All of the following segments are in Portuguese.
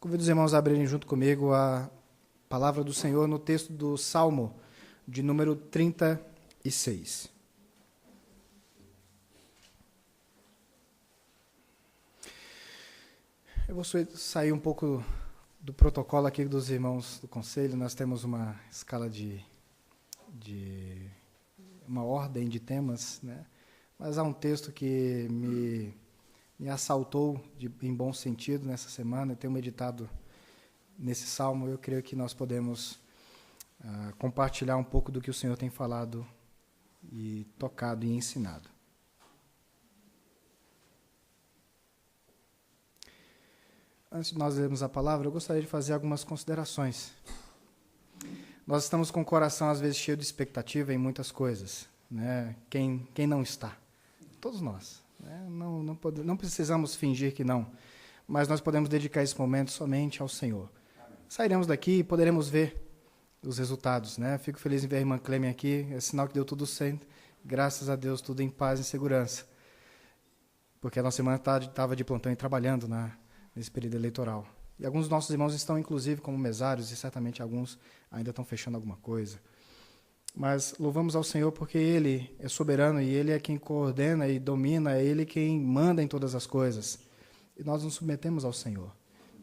Convido os irmãos a abrirem junto comigo a palavra do Senhor no texto do Salmo, de número 36. Eu vou sair um pouco do protocolo aqui dos irmãos do conselho. Nós temos uma escala de uma ordem de temas, né? Mas há um texto que me assaltou em bom sentido nessa semana. Eu tenho meditado nesse salmo. Eu creio que nós podemos compartilhar um pouco do que o Senhor tem falado e tocado e ensinado. Antes de nós lermos a palavra, eu gostaria de fazer algumas considerações. Nós estamos com o coração, às vezes, cheio de expectativa em muitas coisas, né? Quem não está? Todos nós. Né? Não precisamos fingir que não, mas nós podemos dedicar esse momento somente ao Senhor. Sairemos daqui e poderemos ver os resultados. Né? Fico feliz em ver a irmã Clemen aqui, é sinal que deu tudo certo, graças a Deus, tudo em paz e segurança. Porque a nossa irmã estava de plantão e trabalhando nesse período eleitoral. E alguns dos nossos irmãos estão, inclusive, como mesários, e certamente alguns ainda estão fechando alguma coisa. Mas louvamos ao Senhor porque Ele é soberano e Ele é quem coordena e domina, é Ele quem manda em todas as coisas. E nós nos submetemos ao Senhor.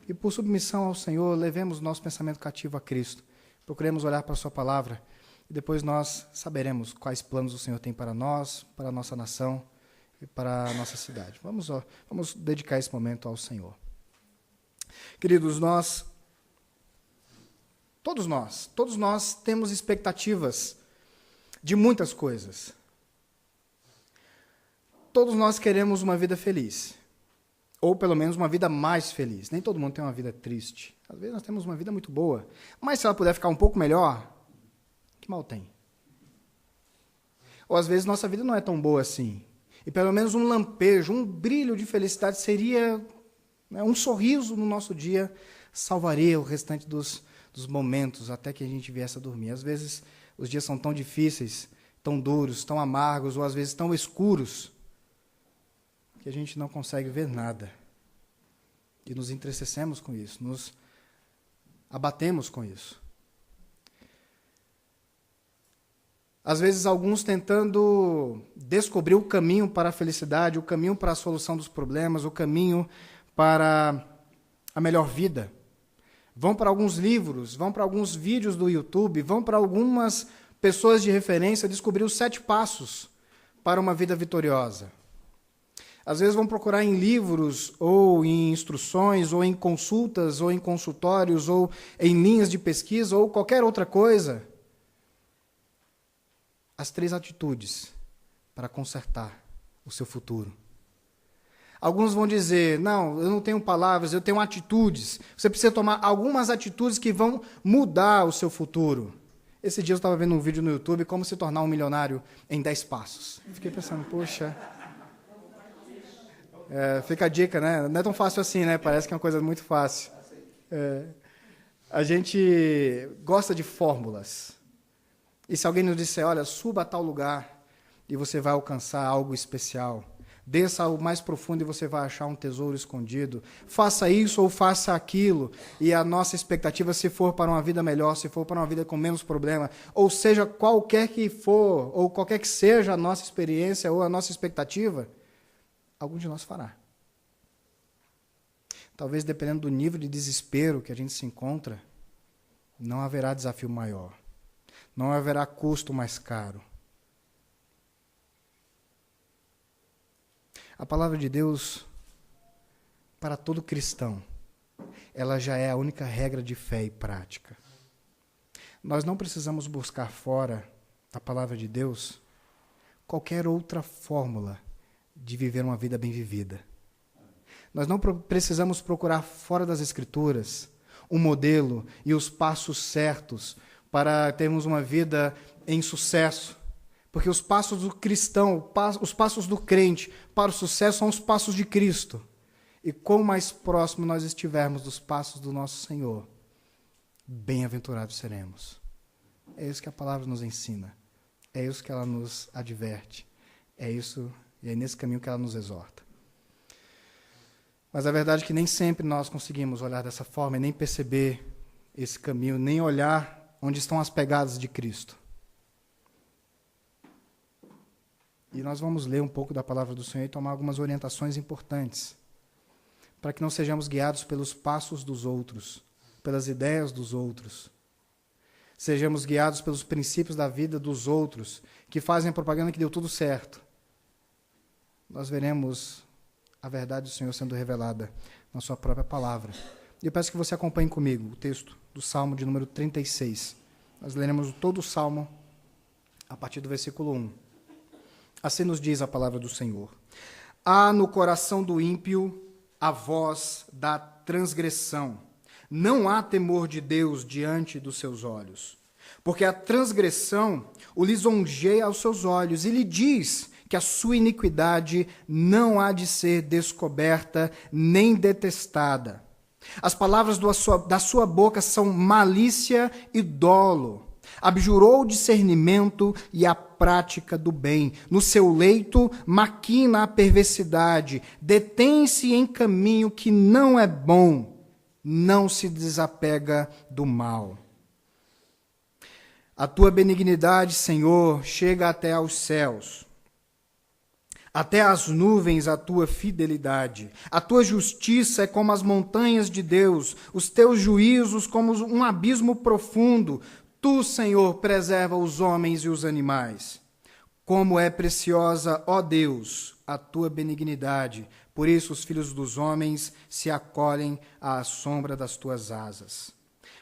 E por submissão ao Senhor, levemos o nosso pensamento cativo a Cristo. Procuremos olhar para a Sua palavra e depois nós saberemos quais planos o Senhor tem para nós, para a nossa nação e para a nossa cidade. Vamos dedicar esse momento ao Senhor. Queridos, todos nós temos expectativas de muitas coisas. Todos nós queremos uma vida feliz, ou pelo menos uma vida mais feliz. Nem todo mundo tem uma vida triste. Às vezes nós temos uma vida muito boa, mas se ela puder ficar um pouco melhor, que mal tem? Ou às vezes nossa vida não é tão boa assim, e pelo menos um lampejo, um brilho de felicidade seria, né, um sorriso no nosso dia, salvaria o restante dos momentos até que a gente viesse a dormir. Às vezes os dias são tão difíceis, tão duros, tão amargos, ou às vezes tão escuros, que a gente não consegue ver nada. E nos entristecemos com isso, nos abatemos com isso. Às vezes alguns tentando descobrir o caminho para a felicidade, o caminho para a solução dos problemas, o caminho para a melhor vida. Vão para alguns livros, vão para alguns vídeos do YouTube, vão para algumas pessoas de referência descobrir os 7 passos para uma vida vitoriosa. Às vezes vão procurar em livros, ou em instruções, ou em consultas, ou em consultórios, ou em linhas de pesquisa, ou qualquer outra coisa, as 3 atitudes para consertar o seu futuro. Alguns vão dizer, não, eu não tenho palavras, eu tenho atitudes. Você precisa tomar algumas atitudes que vão mudar o seu futuro. Esse dia eu estava vendo um vídeo no YouTube, como se tornar um milionário em 10 passos. Fiquei pensando, poxa, fica a dica, né? Não é tão fácil assim, né? Parece que é uma coisa muito fácil. A gente gosta de fórmulas. E se alguém nos disser, olha, suba a tal lugar e você vai alcançar algo especial, desça ao mais profundo e você vai achar um tesouro escondido. Faça isso ou faça aquilo. E a nossa expectativa, se for para uma vida melhor, se for para uma vida com menos problema, ou seja, qualquer que for, ou qualquer que seja a nossa experiência ou a nossa expectativa, algum de nós fará. Talvez, dependendo do nível de desespero que a gente se encontra, não haverá desafio maior. Não haverá custo mais caro. A palavra de Deus, para todo cristão, ela já é a única regra de fé e prática. Nós não precisamos buscar fora da palavra de Deus qualquer outra fórmula de viver uma vida bem vivida. Nós não precisamos procurar fora das Escrituras um modelo e os passos certos para termos uma vida em sucesso. Porque os passos do cristão, os passos do crente para o sucesso são os passos de Cristo. E quanto mais próximo nós estivermos dos passos do nosso Senhor, bem-aventurados seremos. É isso que a palavra nos ensina. É isso que ela nos adverte. É isso, e é nesse caminho que ela nos exorta. Mas a verdade é que nem sempre nós conseguimos olhar dessa forma e nem perceber esse caminho, nem olhar onde estão as pegadas de Cristo. E nós vamos ler um pouco da palavra do Senhor e tomar algumas orientações importantes, para que não sejamos guiados pelos passos dos outros, pelas ideias dos outros. Sejamos guiados pelos princípios da vida dos outros, que fazem a propaganda que deu tudo certo. Nós veremos a verdade do Senhor sendo revelada na sua própria palavra. E eu peço que você acompanhe comigo o texto do Salmo de número 36. Nós leremos todo o Salmo a partir do versículo 1. Assim nos diz a palavra do Senhor. Há no coração do ímpio a voz da transgressão. Não há temor de Deus diante dos seus olhos. Porque a transgressão o lisonjeia aos seus olhos e lhe diz que a sua iniquidade não há de ser descoberta nem detestada. As palavras da sua boca são malícia e dolo. Abjurou o discernimento e a prática do bem. No seu leito maquina a perversidade. Detém-se em caminho que não é bom. Não se desapega do mal. A tua benignidade, Senhor, chega até aos céus. Até as nuvens a tua fidelidade. A tua justiça é como as montanhas de Deus, os teus juízos como um abismo profundo. Tu, Senhor, preserva os homens e os animais. Como é preciosa, ó Deus, a tua benignidade. Por isso os filhos dos homens se acolhem à sombra das tuas asas.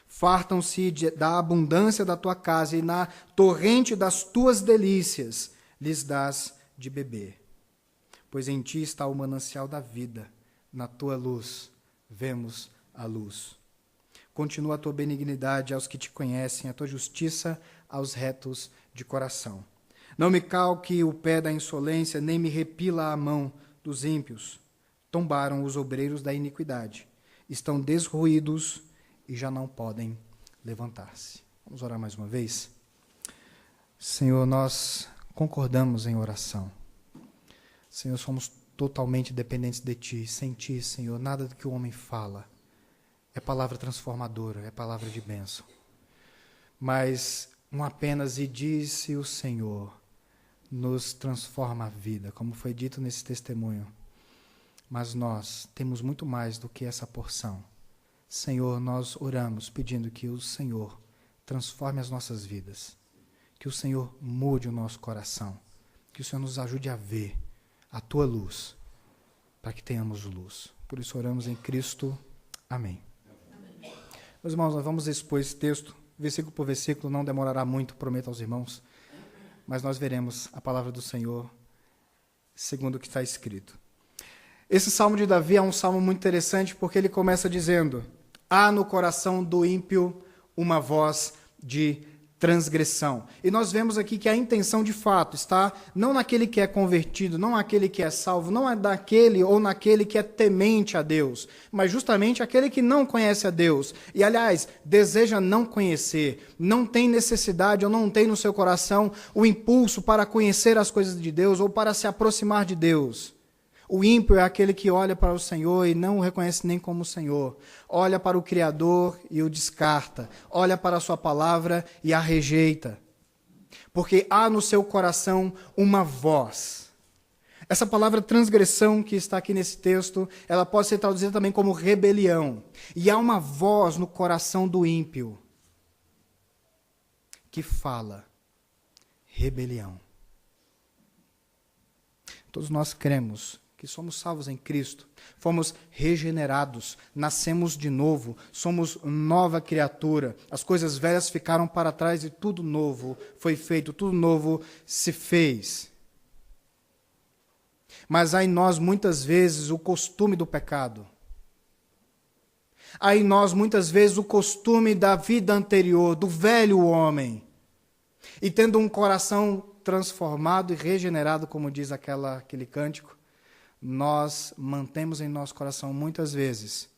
Fartam-se da abundância da tua casa e na torrente das tuas delícias lhes dás de beber. Pois em ti está o manancial da vida, na tua luz vemos a luz. Continua a tua benignidade aos que te conhecem, a tua justiça aos retos de coração. Não me calque o pé da insolência, nem me repila a mão dos ímpios. Tombaram os obreiros da iniquidade, estão desruídos e já não podem levantar-se. Vamos orar mais uma vez? Senhor, nós concordamos em oração. Senhor, somos totalmente dependentes de Ti. Sem Ti, Senhor, nada do que o homem fala é palavra transformadora, é palavra de bênção. Mas um apenas e disse o Senhor nos transforma a vida, como foi dito nesse testemunho. Mas nós temos muito mais do que essa porção. Senhor, nós oramos pedindo que o Senhor transforme as nossas vidas, que o Senhor mude o nosso coração, que o Senhor nos ajude a ver a Tua luz, para que tenhamos luz. Por isso oramos em Cristo. Amém. Meus irmãos, nós vamos expor esse texto, versículo por versículo, não demorará muito, prometo aos irmãos, mas nós veremos a palavra do Senhor segundo o que está escrito. Esse salmo de Davi é um salmo muito interessante porque ele começa dizendo: há no coração do ímpio uma voz de transgressão. E nós vemos aqui que a intenção de fato está não naquele que é convertido, não naquele que é salvo, não é daquele ou naquele que é temente a Deus, mas justamente aquele que não conhece a Deus. E, aliás, deseja não conhecer, não tem necessidade ou não tem no seu coração o impulso para conhecer as coisas de Deus ou para se aproximar de Deus. O ímpio é aquele que olha para o Senhor e não o reconhece nem como Senhor. Olha para o Criador e o descarta. Olha para a sua palavra e a rejeita. Porque há no seu coração uma voz. Essa palavra transgressão que está aqui nesse texto, ela pode ser traduzida também como rebelião. E há uma voz no coração do ímpio que fala rebelião. Todos nós cremos que somos salvos em Cristo, fomos regenerados, nascemos de novo, somos nova criatura, as coisas velhas ficaram para trás e tudo novo foi feito, tudo novo se fez. Mas há em nós muitas vezes o costume do pecado. Há em nós muitas vezes o costume da vida anterior, do velho homem. E tendo um coração transformado e regenerado, como diz aquele cântico, nós mantemos em nosso coração muitas vezes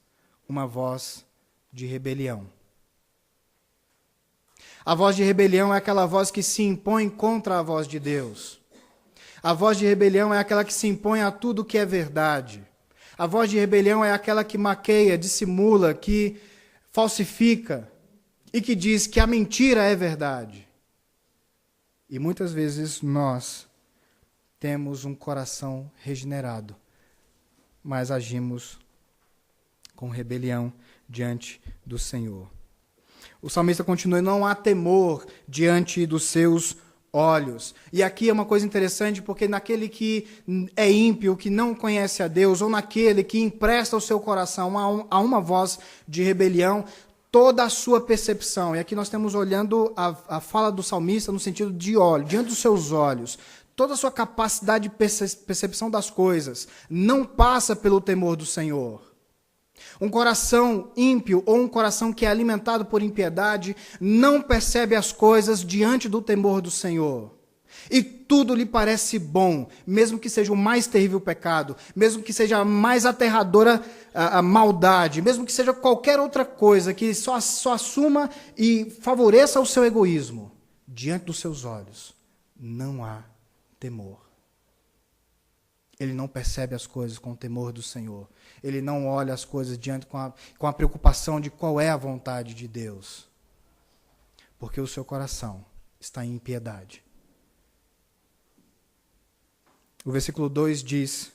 uma voz de rebelião. A voz de rebelião é aquela voz que se impõe contra a voz de Deus. A voz de rebelião é aquela que se impõe a tudo que é verdade. A voz de rebelião é aquela que maqueia, dissimula, que falsifica e que diz que a mentira é verdade. E muitas vezes nós temos um coração regenerado, mas agimos com rebelião diante do Senhor. O salmista continua: não há temor diante dos seus olhos. E aqui é uma coisa interessante, porque naquele que é ímpio, que não conhece a Deus, ou naquele que empresta o seu coração a uma voz de rebelião, toda a sua percepção, e aqui nós estamos olhando a fala do salmista no sentido de olho, diante dos seus olhos, toda a sua capacidade de percepção das coisas não passa pelo temor do Senhor. Um coração ímpio ou um coração que é alimentado por impiedade não percebe as coisas diante do temor do Senhor. E tudo lhe parece bom, mesmo que seja o mais terrível pecado, mesmo que seja a mais aterradora a maldade, mesmo que seja qualquer outra coisa que só assuma e favoreça o seu egoísmo. Diante dos seus olhos não há temor. Ele não percebe as coisas com o temor do Senhor. Ele não olha as coisas diante com a preocupação de qual é a vontade de Deus. Porque o seu coração está em impiedade. O versículo 2 diz: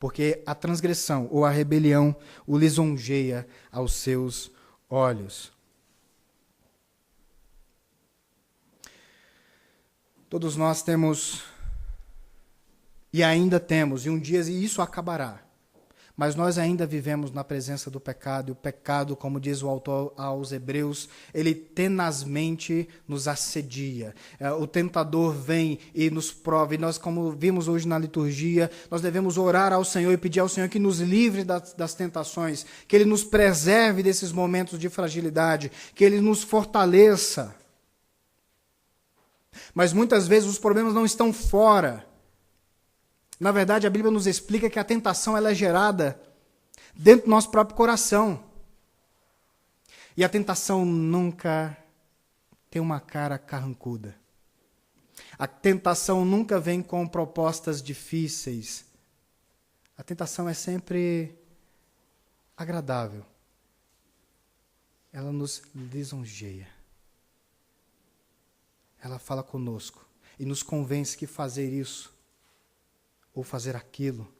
porque a transgressão ou a rebelião o lisonjeia aos seus olhos. Todos nós temos, e ainda temos, e um dia isso acabará. Mas nós ainda vivemos na presença do pecado, e o pecado, como diz o autor aos Hebreus, ele tenazmente nos assedia. O tentador vem e nos prova, e nós, como vimos hoje na liturgia, nós devemos orar ao Senhor e pedir ao Senhor que nos livre das tentações, que Ele nos preserve desses momentos de fragilidade, que Ele nos fortaleça. Mas muitas vezes os problemas não estão fora. Na verdade, a Bíblia nos explica que a tentação ela é gerada dentro do nosso próprio coração. E a tentação nunca tem uma cara carrancuda. A tentação nunca vem com propostas difíceis. A tentação é sempre agradável. Ela nos lisonjeia. Ela fala conosco e nos convence que fazer isso ou fazer aquilo,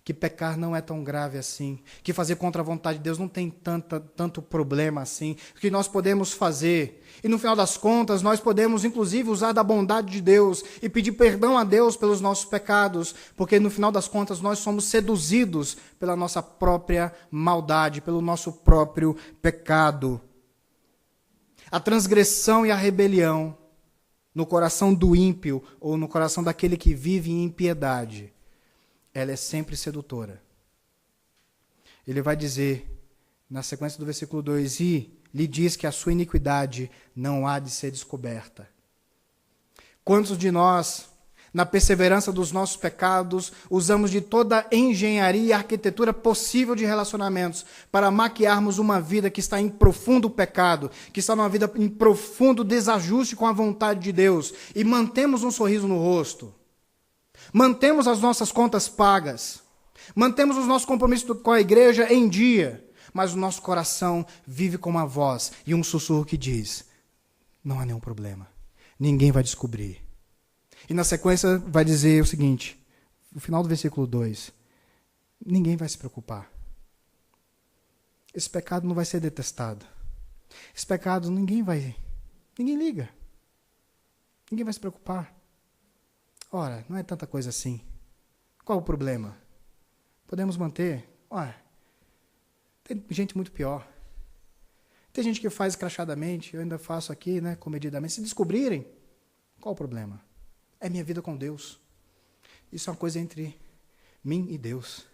que pecar não é tão grave assim, que fazer contra a vontade de Deus não tem tanto problema assim, que nós podemos fazer. E no final das contas, nós podemos inclusive usar da bondade de Deus e pedir perdão a Deus pelos nossos pecados, porque no final das contas nós somos seduzidos pela nossa própria maldade, pelo nosso próprio pecado. A transgressão e a rebelião no coração do ímpio ou no coração daquele que vive em impiedade, ela é sempre sedutora. Ele vai dizer, na sequência do versículo 2, e lhe diz que a sua iniquidade não há de ser descoberta. Quantos de nós, na perseverança dos nossos pecados, usamos de toda a engenharia e arquitetura possível de relacionamentos para maquiarmos uma vida que está em profundo pecado, que está numa vida em profundo desajuste com a vontade de Deus, e mantemos um sorriso no rosto? Mantemos as nossas contas pagas, mantemos os nossos compromissos com a igreja em dia, mas o nosso coração vive com uma voz e um sussurro que diz: não há nenhum problema, ninguém vai descobrir. E na sequência vai dizer o seguinte, no final do versículo 2, ninguém vai se preocupar. Esse pecado não vai ser detestado. Esse pecado ninguém liga. Ninguém vai se preocupar. Ora, não é tanta coisa assim. Qual o problema? Podemos manter? Ora, tem gente muito pior. Tem gente que faz escrachadamente, eu ainda faço aqui, né, comedidamente. Se descobrirem, qual o problema? É minha vida com Deus. Isso é uma coisa entre mim e Deus.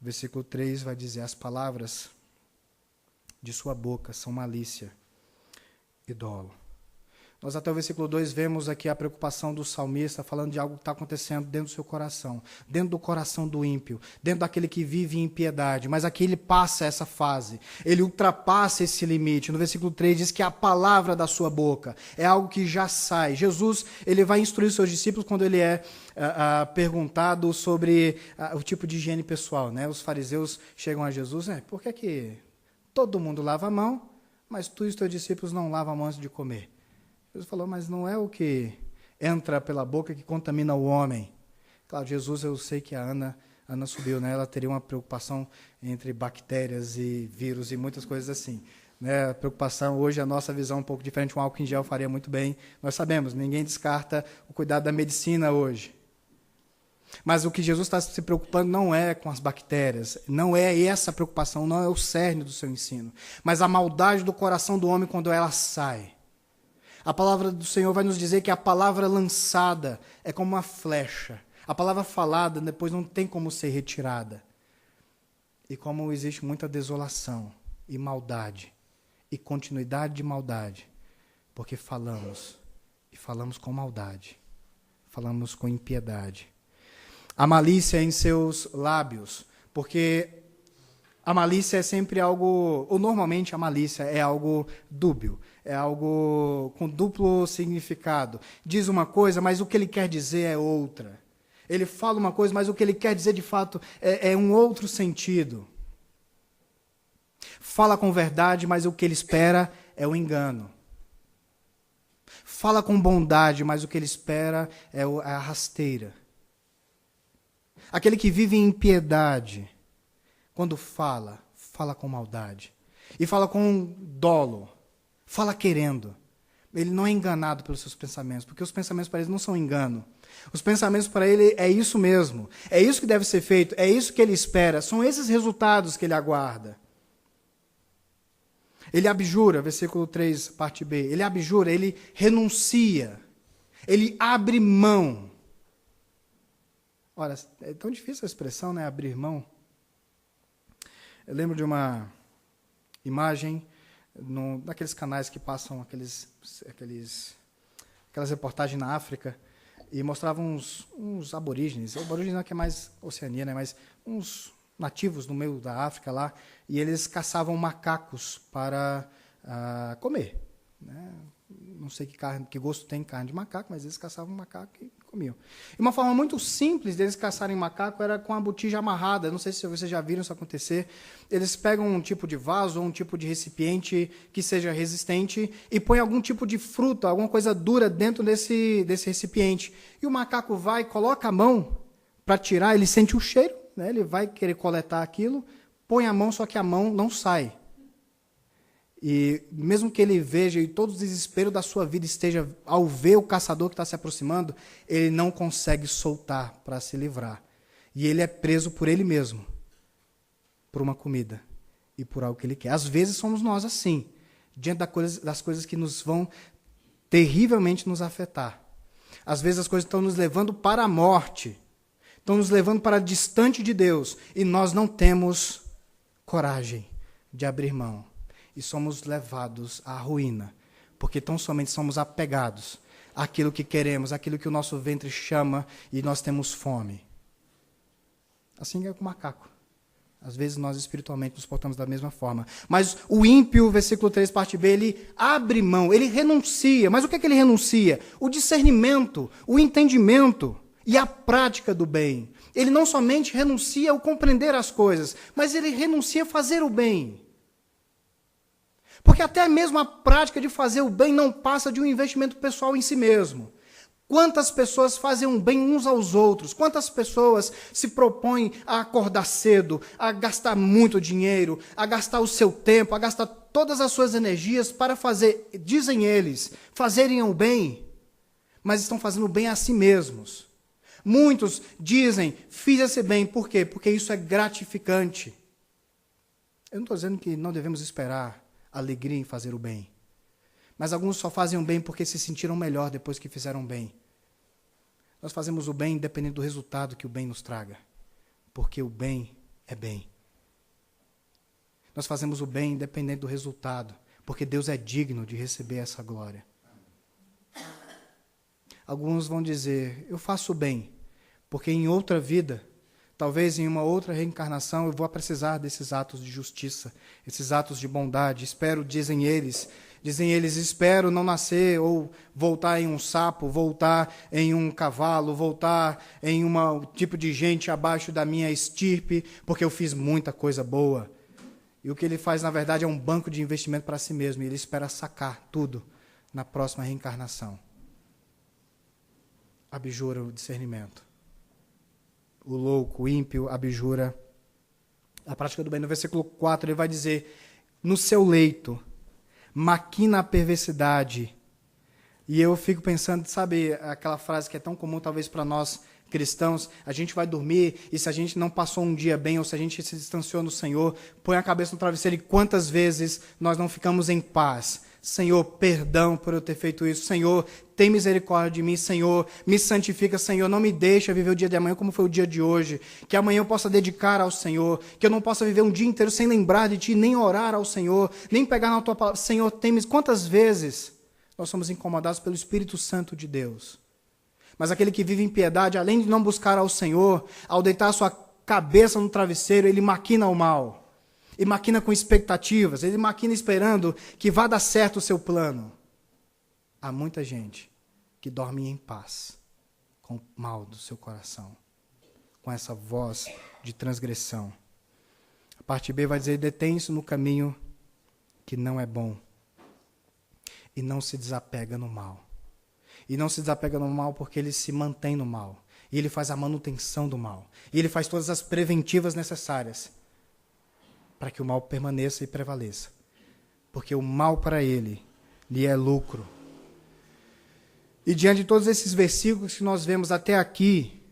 Versículo 3 vai dizer: as palavras de sua boca são malícia e dolo. Nós até o versículo 2 vemos aqui a preocupação do salmista falando de algo que está acontecendo dentro do seu coração, dentro do coração do ímpio, dentro daquele que vive em impiedade. Mas aqui ele passa essa fase, ele ultrapassa esse limite. No versículo 3 diz que a palavra da sua boca é algo que já sai. Jesus, ele vai instruir os seus discípulos quando ele é perguntado sobre o tipo de higiene pessoal, né? Os fariseus chegam a Jesus, por que todo mundo lava a mão, mas tu e os teus discípulos não lavam a mão antes de comer? Jesus falou, mas não é o que entra pela boca que contamina o homem. Claro, Jesus, eu sei que a Ana subiu, né? Ela teria uma preocupação entre bactérias e vírus e muitas coisas assim. Né? A preocupação, hoje a nossa visão é um pouco diferente, um álcool em gel faria muito bem. Nós sabemos, ninguém descarta o cuidado da medicina hoje. Mas o que Jesus está se preocupando não é com as bactérias, não é essa preocupação, não é o cerne do seu ensino, mas a maldade do coração do homem quando ela sai. A palavra do Senhor vai nos dizer que a palavra lançada é como uma flecha. A palavra falada depois não tem como ser retirada. E como existe muita desolação e maldade, e continuidade de maldade, porque falamos, e falamos com maldade, falamos com impiedade. A malícia em seus lábios, porque a malícia é sempre algo, ou normalmente a malícia é algo dúbio, é algo com duplo significado. Diz uma coisa, mas o que ele quer dizer é outra. Ele fala uma coisa, mas o que ele quer dizer de fato é um outro sentido. Fala com verdade, mas o que ele espera é o engano. Fala com bondade, mas o que ele espera é a rasteira. Aquele que vive em impiedade, quando fala com maldade. E fala com dolo, fala querendo. Ele não é enganado pelos seus pensamentos, porque os pensamentos para ele não são engano. Os pensamentos para ele é isso mesmo. É isso que deve ser feito, é isso que ele espera. São esses resultados que ele aguarda. Ele abjura, versículo 3, parte B. Ele abjura, ele renuncia. Ele abre mão. Olha, é tão difícil a expressão, né? Abrir mão. Eu lembro de uma imagem naqueles canais que passam aquelas reportagens na África e mostravam uns aborígenes. O aborígene não é que é mais Oceania, né? Mas uns nativos no meio da África lá, e eles caçavam macacos para comer. Né? Não sei que gosto tem carne de macaco, mas eles caçavam macaco e comiam. E uma forma muito simples deles caçarem macaco era com a botija amarrada. Não sei se vocês já viram isso acontecer. Eles pegam um tipo de vaso ou um tipo de recipiente que seja resistente e põem algum tipo de fruta, alguma coisa dura dentro desse recipiente. E o macaco vai, coloca a mão para tirar, ele sente o cheiro, né? Ele vai querer coletar aquilo, põe a mão, só que a mão não sai. E mesmo que ele veja e todo o desespero da sua vida esteja ao ver o caçador que está se aproximando, ele não consegue soltar para se livrar. E ele é preso por ele mesmo, por uma comida e por algo que ele quer. Às vezes somos nós assim, diante das coisas que nos vão terrivelmente nos afetar. Às vezes as coisas estão nos levando para a morte, estão nos levando para distante de Deus, e nós não temos coragem de abrir mão. E somos levados à ruína, porque tão somente somos apegados àquilo que queremos, àquilo que o nosso ventre chama e nós temos fome. Assim é com o macaco. Às vezes nós espiritualmente nos portamos da mesma forma. Mas o ímpio, versículo 3, parte B, ele abre mão, ele renuncia. Mas o que é que ele renuncia? O discernimento, o entendimento e a prática do bem. Ele não somente renuncia ao compreender as coisas, mas ele renuncia a fazer o bem. Porque até mesmo a prática de fazer o bem não passa de um investimento pessoal em si mesmo. Quantas pessoas fazem um bem uns aos outros? Quantas pessoas se propõem a acordar cedo, a gastar muito dinheiro, a gastar o seu tempo, a gastar todas as suas energias para fazer, dizem eles, fazerem o bem, mas estão fazendo o bem a si mesmos. Muitos dizem, fiz esse bem, por quê? Porque isso é gratificante. Eu não estou dizendo que não devemos esperar alegria em fazer o bem. Mas alguns só fazem o bem porque se sentiram melhor depois que fizeram bem. Nós fazemos o bem dependendo do resultado que o bem nos traga. Porque o bem é bem. Nós fazemos o bem dependendo do resultado. Porque Deus é digno de receber essa glória. Alguns vão dizer, eu faço bem, porque em outra vida, talvez em uma outra reencarnação, eu vou precisar desses atos de justiça, esses atos de bondade. Espero, dizem eles, espero não nascer ou voltar em um sapo, voltar em um cavalo, voltar em um tipo de gente abaixo da minha estirpe, porque eu fiz muita coisa boa. E o que ele faz, na verdade, é um banco de investimento para si mesmo, e ele espera sacar tudo na próxima reencarnação. Abjura o discernimento. O louco, o ímpio, abjura a prática do bem. No versículo 4, ele vai dizer, no seu leito, maquina a perversidade. E eu fico pensando, sabe, aquela frase que é tão comum talvez para nós cristãos, a gente vai dormir e se a gente não passou um dia bem ou se a gente se distanciou no Senhor, põe a cabeça no travesseiro e quantas vezes nós não ficamos em paz. Senhor, perdão por eu ter feito isso. Senhor, tem misericórdia de mim. Senhor, me santifica. Senhor, não me deixa viver o dia de amanhã como foi o dia de hoje. Que amanhã eu possa dedicar ao Senhor. Que eu não possa viver um dia inteiro sem lembrar de Ti, nem orar ao Senhor, nem pegar na Tua palavra. Senhor, quantas vezes nós somos incomodados pelo Espírito Santo de Deus. Mas aquele que vive em piedade, além de não buscar ao Senhor, ao deitar a sua cabeça no travesseiro, ele maquina o mal. E maquina com expectativas, ele maquina esperando que vá dar certo o seu plano. Há muita gente que dorme em paz com o mal do seu coração, com essa voz de transgressão. A parte B vai dizer, detém-se no caminho que não é bom e não se desapega no mal. E não se desapega no mal porque ele se mantém no mal. E ele faz a manutenção do mal. E ele faz todas as preventivas necessárias para que o mal permaneça e prevaleça. Porque o mal para ele lhe é lucro. E diante de todos esses versículos que nós vemos até aqui,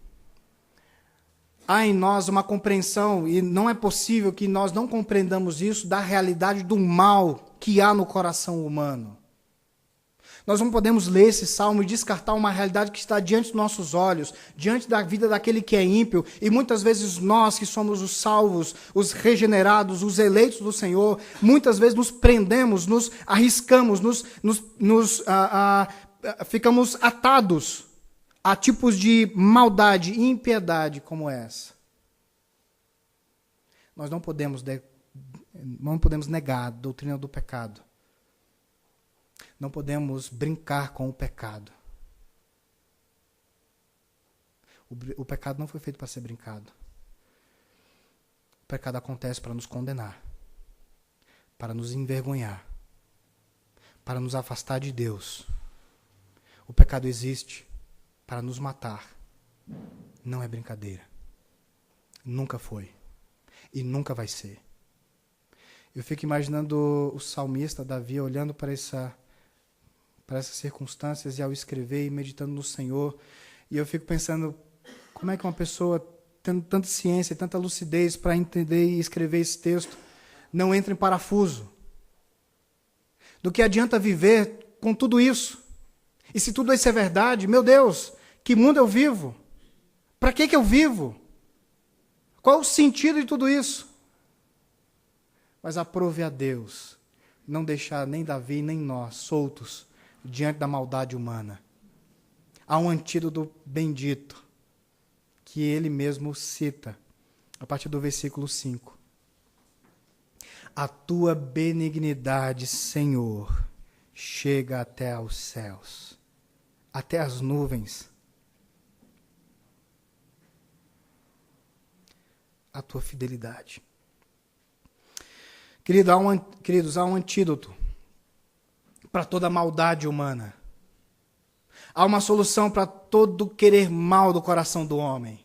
há em nós uma compreensão, e não é possível que nós não compreendamos isso, da realidade do mal que há no coração humano. Nós não podemos ler esse salmo e descartar uma realidade que está diante dos nossos olhos, diante da vida daquele que é ímpio, e muitas vezes nós que somos os salvos, os regenerados, os eleitos do Senhor, muitas vezes nos prendemos, nos arriscamos, ficamos atados a tipos de maldade e impiedade como essa. Nós não podemos negar a doutrina do pecado. Não podemos brincar com o pecado. O pecado não foi feito para ser brincado. O pecado acontece para nos condenar, para nos envergonhar, para nos afastar de Deus. O pecado existe para nos matar. Não é brincadeira. Nunca foi. E nunca vai ser. Eu fico imaginando o salmista Davi olhando para essas circunstâncias e ao escrever e meditando no Senhor. E eu fico pensando, como é que uma pessoa, tendo tanta ciência e tanta lucidez para entender e escrever esse texto, não entra em parafuso? Do que adianta viver com tudo isso? E se tudo isso é verdade, meu Deus, que mundo eu vivo? Para que eu vivo? Qual é o sentido de tudo isso? Mas aprove a Deus não deixar nem Davi nem nós soltos diante da maldade humana. Há um antídoto bendito que ele mesmo cita a partir do versículo 5. A tua benignidade, Senhor, chega até aos céus, até as nuvens. A tua fidelidade. Queridos, há um antídoto para toda a maldade humana. Há uma solução para todo querer mal do coração do homem.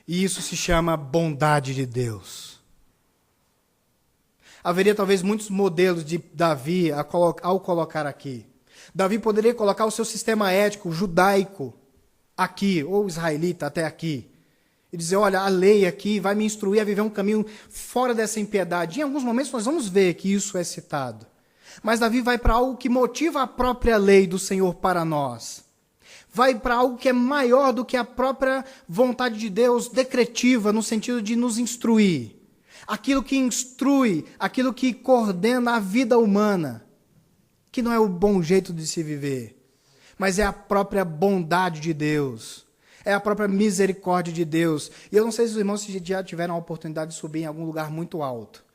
E isso se chama bondade de Deus. Haveria talvez muitos modelos de Davi ao colocar aqui. Davi poderia colocar o seu sistema ético judaico aqui, ou israelita até aqui. E dizer, olha, a lei aqui vai me instruir a viver um caminho fora dessa impiedade. Em alguns momentos nós vamos ver que isso é citado. Mas Davi vai para algo que motiva a própria lei do Senhor para nós. Vai para algo que é maior do que a própria vontade de Deus decretiva, no sentido de nos instruir. Aquilo que instrui, aquilo que coordena a vida humana, que não é o bom jeito de se viver. mas é a própria bondade de Deus. É a própria misericórdia de Deus. E eu não sei se os irmãos já tiveram a oportunidade de subir em algum lugar muito alto.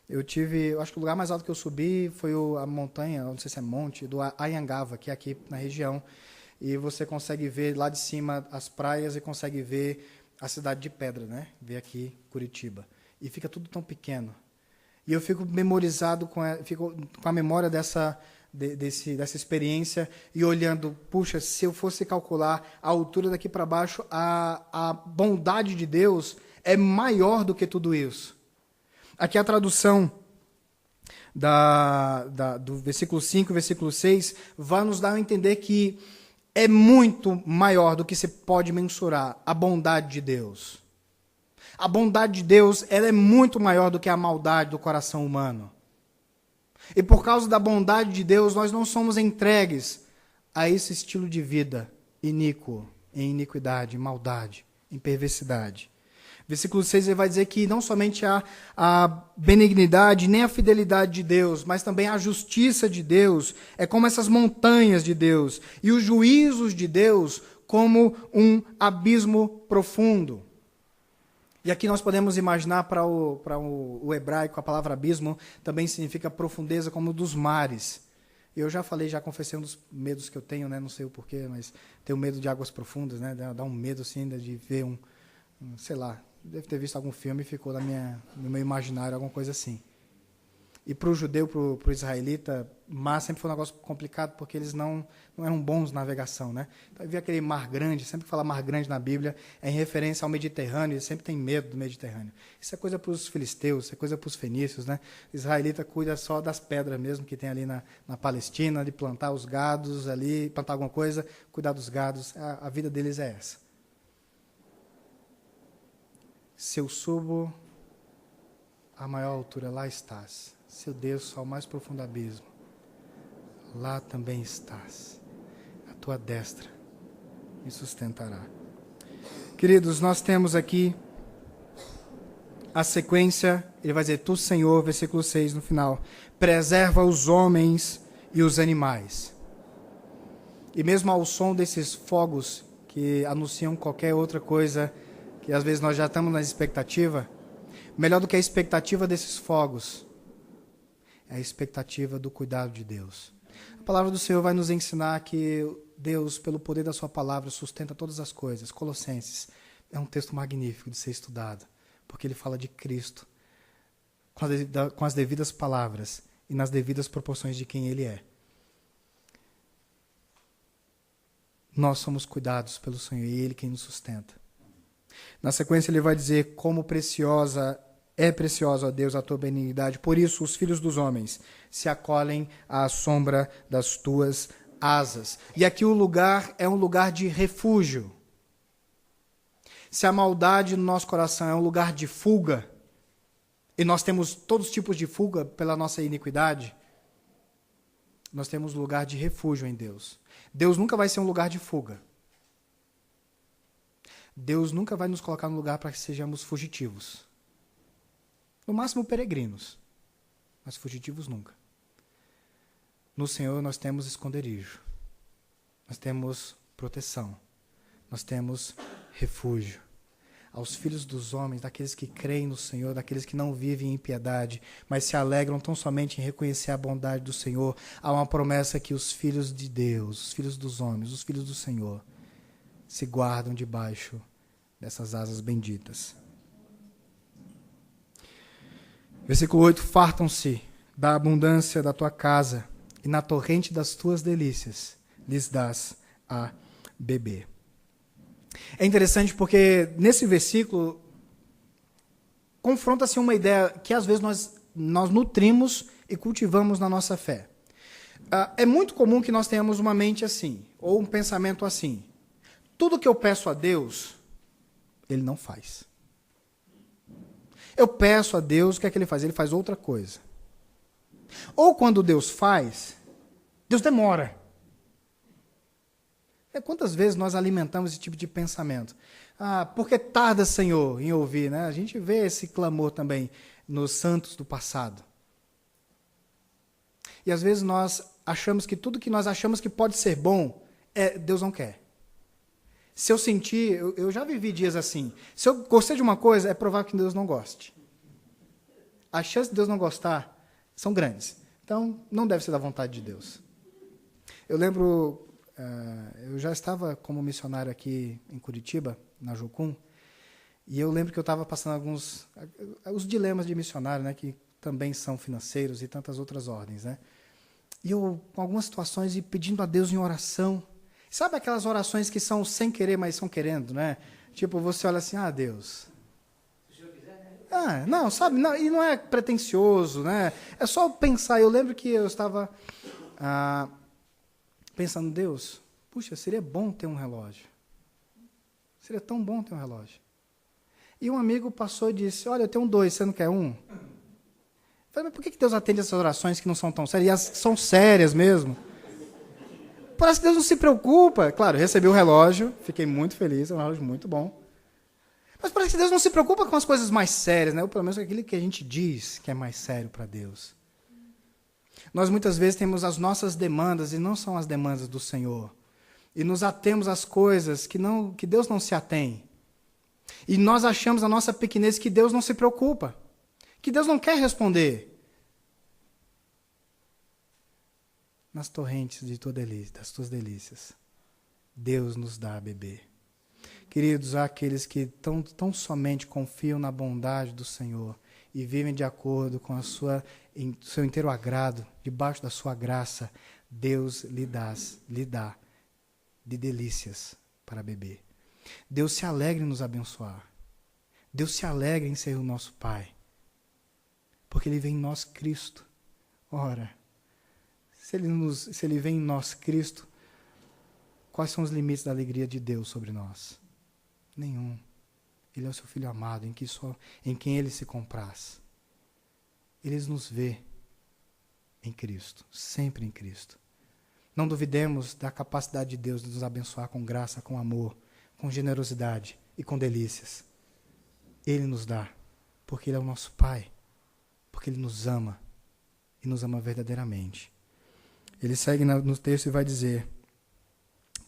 Eu acho que o lugar mais alto que eu subi foi a montanha, não sei se é monte, do Anhangaba, que é aqui na região. E você consegue ver lá de cima as praias e consegue ver a cidade de Pedra, né? Ver aqui Curitiba. E fica tudo tão pequeno. E eu fico memorizado fico com a memória dessa experiência e olhando, puxa, se eu fosse calcular a altura daqui para baixo, a bondade de Deus é maior do que tudo isso. Aqui a tradução do versículo 5 e versículo 6 vai nos dar a entender que é muito maior do que se pode mensurar a bondade de Deus. A bondade de Deus, ela é muito maior do que a maldade do coração humano. E por causa da bondade de Deus, nós não somos entregues a esse estilo de vida iníquo, em iniquidade, em maldade, em perversidade. Versículo 6 ele vai dizer que não somente a benignidade, nem a fidelidade de Deus, mas também a justiça de Deus é como essas montanhas de Deus, e os juízos de Deus como um abismo profundo. E aqui nós podemos imaginar para o hebraico, a palavra abismo também significa profundeza como dos mares. Eu já confessei um dos medos que eu tenho, né? Não sei o porquê, mas tenho medo de águas profundas, né? Dá um medo assim de ver sei lá, deve ter visto algum filme e ficou no meu imaginário alguma coisa assim. E para o judeu, para o israelita, mar sempre foi um negócio complicado, porque eles não eram bons na navegação, né? Então, havia aquele mar grande, sempre que fala mar grande na Bíblia, é em referência ao Mediterrâneo, eles sempre têm medo do Mediterrâneo. Isso é coisa para os filisteus, isso é coisa para os fenícios, né? O israelita cuida só das pedras mesmo que tem ali na Palestina, de plantar os gados ali, plantar alguma coisa, cuidar dos gados, a vida deles é essa. Se eu subo a maior altura, lá estás. Se eu desço ao mais profundo abismo, lá também estás. A tua destra me sustentará. Queridos, nós temos aqui a sequência, ele vai dizer, tu, Senhor, versículo 6 no final, preserva os homens e os animais. E mesmo ao som desses fogos que anunciam qualquer outra coisa, que às vezes nós já estamos na expectativa, melhor do que a expectativa desses fogos, é a expectativa do cuidado de Deus. A palavra do Senhor vai nos ensinar que Deus, pelo poder da sua palavra, sustenta todas as coisas. Colossenses é um texto magnífico de ser estudado, porque ele fala de Cristo, com as devidas palavras e nas devidas proporções de quem Ele é. Nós somos cuidados pelo Senhor e Ele quem nos sustenta. Na sequência ele vai dizer como preciosa, ó Deus, a tua benignidade. Por isso os filhos dos homens se acolhem à sombra das tuas asas. E aqui o lugar é um lugar de refúgio. Se a maldade no nosso coração é um lugar de fuga, e nós temos todos os tipos de fuga pela nossa iniquidade, nós temos lugar de refúgio em Deus. Deus nunca vai ser um lugar de fuga. Deus nunca vai nos colocar no lugar para que sejamos fugitivos. No máximo peregrinos, mas fugitivos nunca. No Senhor nós temos esconderijo, nós temos proteção, nós temos refúgio. Aos filhos dos homens, daqueles que creem no Senhor, daqueles que não vivem em impiedade, mas se alegram tão somente em reconhecer a bondade do Senhor, há uma promessa que os filhos de Deus, os filhos dos homens, os filhos do Senhor, se guardam debaixo dessas asas benditas. Versículo 8, fartam-se da abundância da tua casa, e na torrente das tuas delícias lhes dás a beber. É interessante porque nesse versículo confronta-se uma ideia que às vezes nós nutrimos e cultivamos na nossa fé. É muito comum que nós tenhamos uma mente assim, ou um pensamento assim. Tudo que eu peço a Deus, Ele não faz. Eu peço a Deus, o que é que Ele faz? Ele faz outra coisa. Ou quando Deus faz, Deus demora. Quantas vezes nós alimentamos esse tipo de pensamento? Por que tarda, Senhor, em ouvir? Né? A gente vê esse clamor também nos santos do passado. E às vezes nós achamos que tudo que nós achamos que pode ser bom, Deus não quer. Se eu sentir, eu já vivi dias assim. Se eu gostei de uma coisa, é provável que Deus não goste. As chances de Deus não gostar são grandes. Então, não deve ser da vontade de Deus. Eu lembro, eu já estava como missionário aqui em Curitiba, na Jocum, e eu lembro que eu estava passando os dilemas de missionário, né, que também são financeiros e tantas outras ordens, né? E eu, com algumas situações, e pedindo a Deus em oração. Sabe aquelas orações que são sem querer, mas são querendo, né? Tipo, você olha assim, Deus. Se o senhor quiser, né? Não, sabe? Não, e não é pretensioso, né? É só pensar. Eu lembro que eu estava pensando, Deus, puxa, seria bom ter um relógio. Seria tão bom ter um relógio. E um amigo passou e disse, olha, eu tenho 2, você não quer um? Eu falei, mas por que Deus atende essas orações que não são tão sérias? E as são sérias mesmo. Parece que Deus não se preocupa. Claro, recebi o relógio, fiquei muito feliz, é um relógio muito bom. Mas parece que Deus não se preocupa com as coisas mais sérias, né? Ou pelo menos aquilo que a gente diz que é mais sério para Deus. Nós muitas vezes temos as nossas demandas e não são as demandas do Senhor. E nos atemos às coisas que Deus não se atém. E nós achamos a nossa pequenez que Deus não se preocupa, que Deus não quer responder. Nas torrentes das tuas delícias, Deus nos dá a beber. Queridos, há aqueles que tão somente confiam na bondade do Senhor e vivem de acordo com seu inteiro agrado, debaixo da sua graça, Deus lhe dá de delícias para beber. Deus se alegra em nos abençoar. Deus se alegra em ser o nosso Pai, porque Ele vê em nós Cristo. Ora, se Ele vê em nós Cristo, quais são os limites da alegria de Deus sobre nós? Nenhum. Ele é o seu Filho amado, em quem Ele se compraz. Ele nos vê em Cristo, sempre em Cristo. Não duvidemos da capacidade de Deus de nos abençoar com graça, com amor, com generosidade e com delícias. Ele nos dá, porque Ele é o nosso Pai, porque Ele nos ama e nos ama verdadeiramente. Ele segue no texto e vai dizer,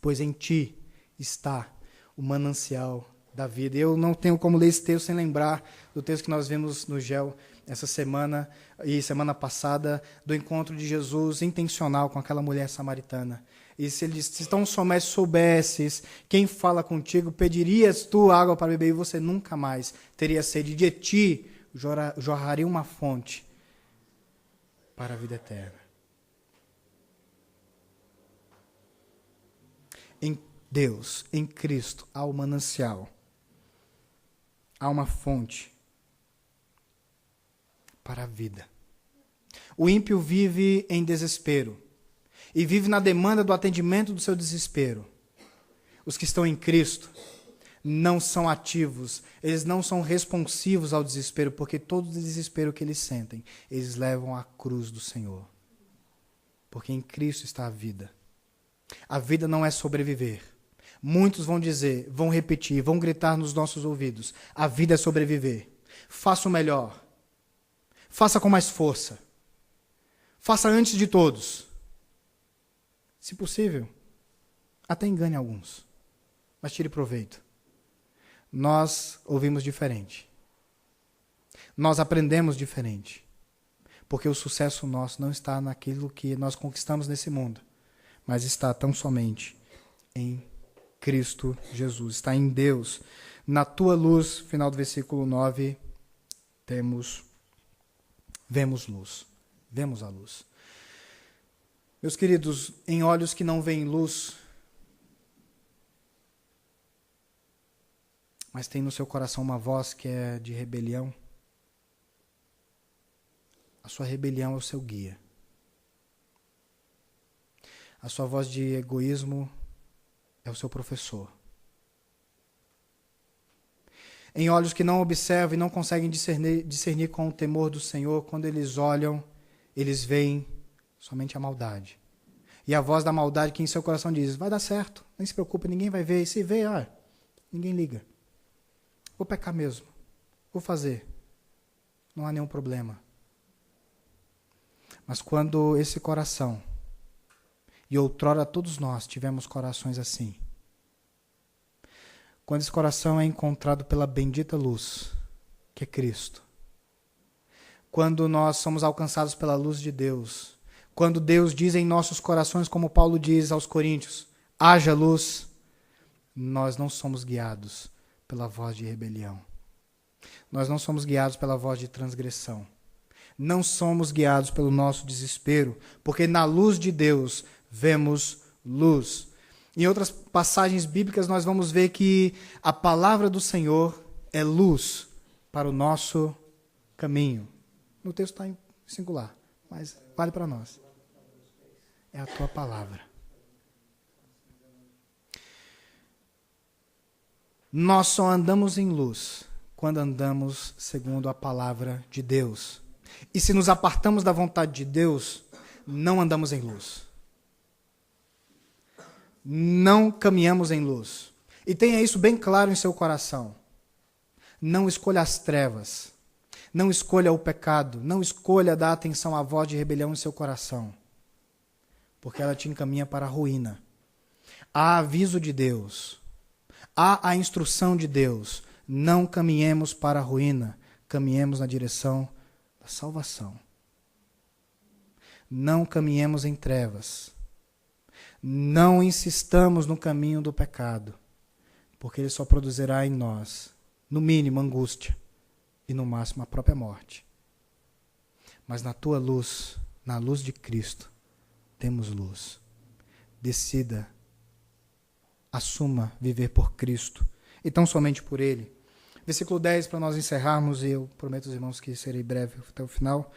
pois em ti está o manancial da vida. Eu não tenho como ler esse texto sem lembrar do texto que nós vimos no GEL essa semana e semana passada, do encontro de Jesus intencional com aquela mulher samaritana. E se ele diz, se tão somente soubesses quem fala contigo, pedirias tu água para beber e você nunca mais teria sede. De ti jorraria uma fonte para a vida eterna. Em Deus, em Cristo, há um manancial, há uma fonte para a vida. O ímpio vive em desespero e vive na demanda do atendimento do seu desespero. Os que estão em Cristo não são ativos, eles não são responsivos ao desespero, porque todo o desespero que eles sentem, eles levam à cruz do Senhor. Porque em Cristo está a vida. A vida não é sobreviver. Muitos vão dizer, vão repetir, vão gritar nos nossos ouvidos. A vida é sobreviver. Faça o melhor. Faça com mais força. Faça antes de todos. Se possível, até engane alguns. Mas tire proveito. Nós ouvimos diferente. Nós aprendemos diferente. Porque o sucesso nosso não está naquilo que nós conquistamos nesse mundo, mas está tão somente em Cristo Jesus, está em Deus. Na tua luz, final do versículo 9, vemos luz, vemos a luz. Meus queridos, em olhos que não veem luz, mas tem no seu coração uma voz que é de rebelião, a sua rebelião é o seu guia. A sua voz de egoísmo é o seu professor. Em olhos que não observam e não conseguem discernir com o temor do Senhor, quando eles olham, eles veem somente a maldade. E a voz da maldade que em seu coração diz, vai dar certo, nem se preocupe, ninguém vai ver. E se vê, ninguém liga. Vou pecar mesmo, vou fazer. Não há nenhum problema. Mas quando esse coração E outrora todos nós tivemos corações assim. Quando esse coração é encontrado pela bendita luz, que é Cristo. Quando nós somos alcançados pela luz de Deus. Quando Deus diz em nossos corações, como Paulo diz aos Coríntios, haja luz, nós não somos guiados pela voz de rebelião. Nós não somos guiados pela voz de transgressão. Não somos guiados pelo nosso desespero, porque na luz de Deus vemos luz. Em outras passagens bíblicas nós vamos ver que a palavra do Senhor é luz para o nosso caminho. No texto está em singular, mas vale para nós. É a tua palavra. Nós só andamos em luz quando andamos segundo a palavra de Deus. E se nos apartamos da vontade de Deus, não andamos em luz. Não caminhamos em luz. E tenha isso bem claro em seu coração. Não escolha as trevas. Não escolha o pecado. Não escolha dar atenção à voz de rebelião em seu coração. Porque ela te encaminha para a ruína. Há aviso de Deus. Há a instrução de Deus. Não caminhemos para a ruína. Caminhemos na direção da salvação. Não caminhemos em trevas. Não insistamos no caminho do pecado, porque ele só produzirá em nós, no mínimo, angústia e no máximo a própria morte. Mas na tua luz, na luz de Cristo, temos luz. Decida, assuma viver por Cristo e tão somente por Ele. Versículo 10, para nós encerrarmos, e eu prometo aos irmãos que serei breve até o final.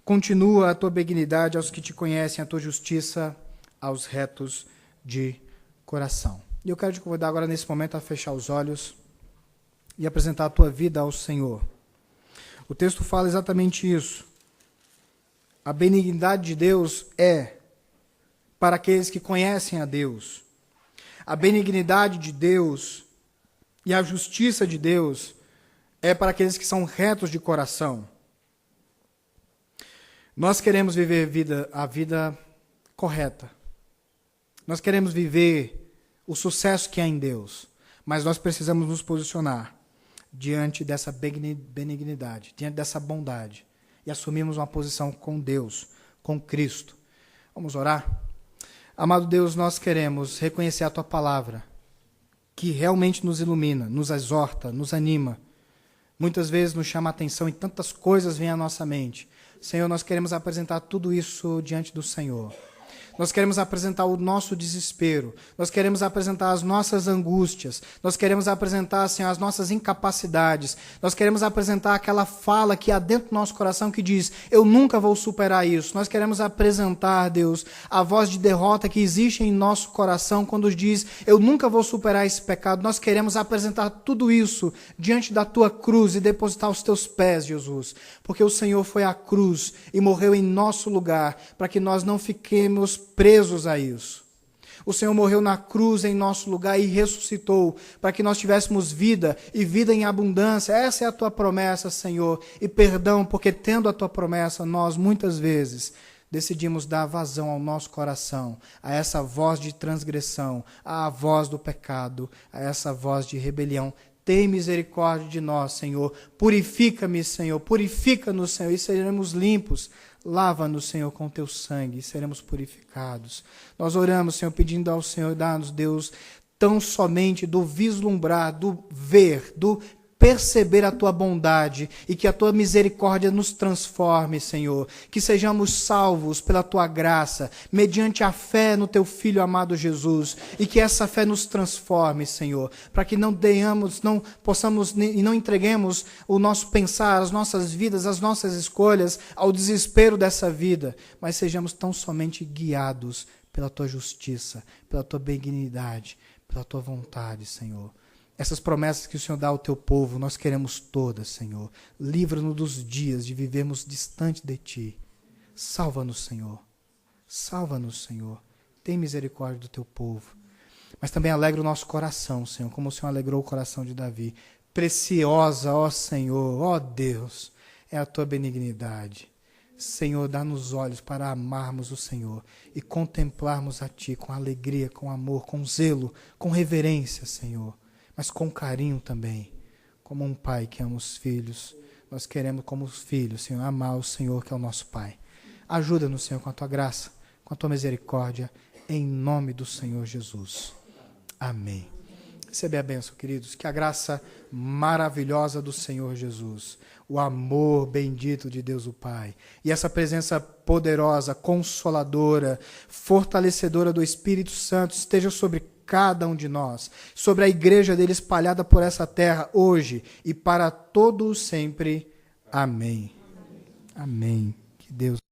Continua a tua benignidade aos que te conhecem, a tua justiça aos retos de coração. E eu quero te convidar agora nesse momento a fechar os olhos e apresentar a tua vida ao Senhor. O texto fala exatamente isso. A benignidade de Deus é para aqueles que conhecem a Deus. A benignidade de Deus e a justiça de Deus é para aqueles que são retos de coração. Nós queremos viver a vida correta. Nós queremos viver o sucesso que há em Deus, mas nós precisamos nos posicionar diante dessa benignidade, diante dessa bondade, e assumirmos uma posição com Deus, com Cristo. Vamos orar? Amado Deus, nós queremos reconhecer a Tua palavra, que realmente nos ilumina, nos exorta, nos anima. Muitas vezes nos chama a atenção e tantas coisas vêm à nossa mente. Senhor, nós queremos apresentar tudo isso diante do Senhor. Nós queremos apresentar o nosso desespero. Nós queremos apresentar as nossas angústias. Nós queremos apresentar, Senhor, as nossas incapacidades. Nós queremos apresentar aquela fala que há dentro do nosso coração que diz, eu nunca vou superar isso. Nós queremos apresentar, Deus, a voz de derrota que existe em nosso coração quando diz, eu nunca vou superar esse pecado. Nós queremos apresentar tudo isso diante da Tua cruz e depositar aos Teus pés, Jesus. Porque o Senhor foi à cruz e morreu em nosso lugar para que nós não fiquemos presos a isso. O Senhor morreu na cruz em nosso lugar e ressuscitou para que nós tivéssemos vida e vida em abundância. Essa é a Tua promessa, Senhor. E perdão, porque tendo a Tua promessa, nós muitas vezes decidimos dar vazão ao nosso coração, a essa voz de transgressão, à voz do pecado, a essa voz de rebelião. Tem misericórdia de nós, Senhor. Purifica-me, Senhor. Purifica-nos, Senhor, e seremos limpos. Lava-nos, Senhor, com Teu sangue e seremos purificados. Nós oramos, Senhor, pedindo ao Senhor, dá-nos, Deus, tão somente do vislumbrar, do ver, do perceber a Tua bondade e que a Tua misericórdia nos transforme, Senhor. Que sejamos salvos pela Tua graça, mediante a fé no Teu Filho amado Jesus, e que essa fé nos transforme, Senhor, para que não possamos e não entreguemos o nosso pensar, as nossas vidas, as nossas escolhas ao desespero dessa vida, mas sejamos tão somente guiados pela Tua justiça, pela Tua benignidade, pela Tua vontade, Senhor. Essas promessas que o Senhor dá ao Teu povo, nós queremos todas, Senhor. Livra-nos dos dias de vivermos distante de Ti. Salva-nos, Senhor. Salva-nos, Senhor. Tem misericórdia do Teu povo. Mas também alegra o nosso coração, Senhor, como o Senhor alegrou o coração de Davi. Preciosa, ó Senhor, ó Deus, é a Tua benignidade. Senhor, dá-nos olhos para amarmos o Senhor e contemplarmos a Ti com alegria, com amor, com zelo, com reverência, Senhor, mas com carinho também, como um pai que ama os filhos. Nós queremos, como os filhos, Senhor, amar o Senhor, que é o nosso Pai. Ajuda-nos, Senhor, com a Tua graça, com a Tua misericórdia, em nome do Senhor Jesus. Amém. Receber a bênção, queridos. Que a graça maravilhosa do Senhor Jesus, o amor bendito de Deus o Pai e essa presença poderosa, consoladora, fortalecedora do Espírito Santo esteja sobre cada um de nós, sobre a igreja dele espalhada por essa terra hoje e para todo sempre. Amém. Amém. Que Deus